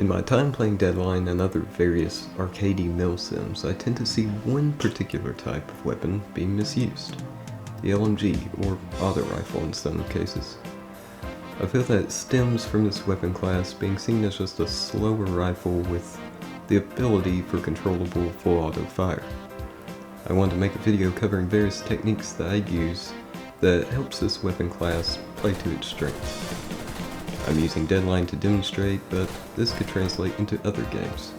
In my time playing Deadline and other various arcadey mill sims, I tend to see one particular type of weapon being misused. The LMG, or auto rifle in some cases. I feel that it stems from this weapon class being seen as just a slower rifle with the ability for controllable full auto fire. I wanted to make a video covering various techniques that I use that helps this weapon class play to its strengths. I'm using Deadline to demonstrate, but this could translate into other games.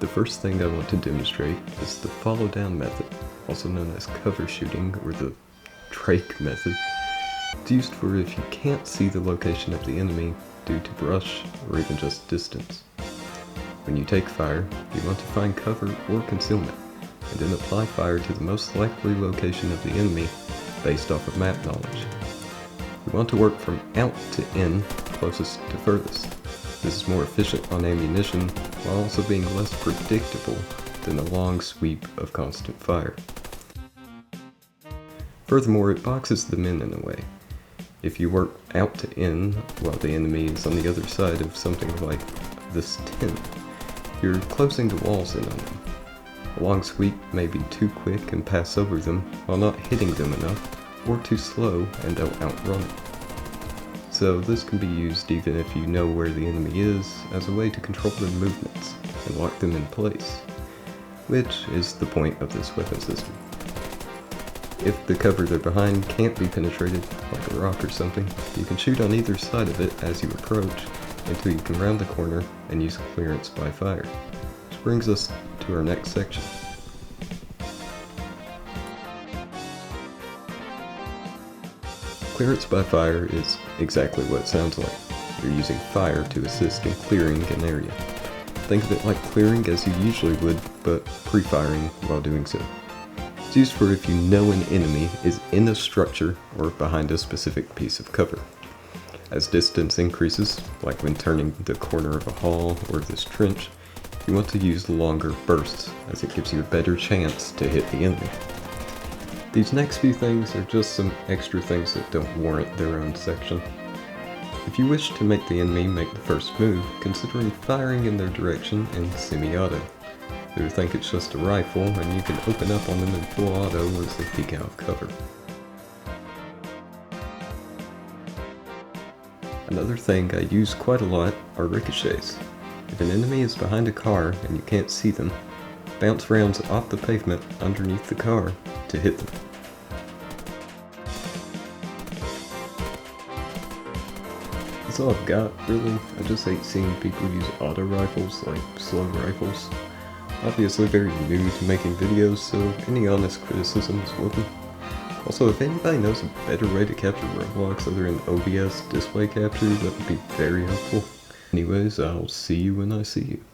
The first thing I want to demonstrate is the follow down method, also known as cover shooting or the Drake method. It's used for if you can't see the location of the enemy due to brush or even just distance. When you take fire, you want to find cover or concealment, and then apply fire to the most likely location of the enemy based off of map knowledge. You want to work from out to in, closest to furthest. This is more efficient on ammunition, while also being less predictable than a long sweep of constant fire. Furthermore, it boxes them in a way. If you work out to in, while the enemy is on the other side of something like this tin, you're closing the walls in on them. A long sweep may be too quick and pass over them, while not hitting them enough, or too slow and they'll outrun it. So this can be used even if you know where the enemy is as a way to control their movements and lock them in place, which is the point of this weapon system. If the cover they're behind can't be penetrated, like a rock or something, you can shoot on either side of it as you approach until you can round the corner and use clearance by fire. Which brings us to our next section. Clearance by fire is exactly what it sounds like. You're using fire to assist in clearing an area. Think of it like clearing as you usually would, but pre-firing while doing so. It's used for if you know an enemy is in a structure or behind a specific piece of cover. As distance increases, like when turning the corner of a hall or this trench, you want to use longer bursts as it gives you a better chance to hit the enemy. These next few things are just some extra things that don't warrant their own section. If you wish to make the enemy make the first move, considering firing in their direction in semi-auto. They will think it's just a rifle and you can open up on them in full auto once they peek out of cover. Another thing I use quite a lot are ricochets. If an enemy is behind a car and you can't see them, bounce rounds off the pavement underneath the car to hit them. That's all I've got, really. I just hate seeing people use auto rifles like slow rifles. Obviously very new to making videos, so any honest criticism is welcome. Also, if anybody knows a better way to capture roadblocks other than OBS display capture, that would be very helpful. Anyways, I'll see you when I see you.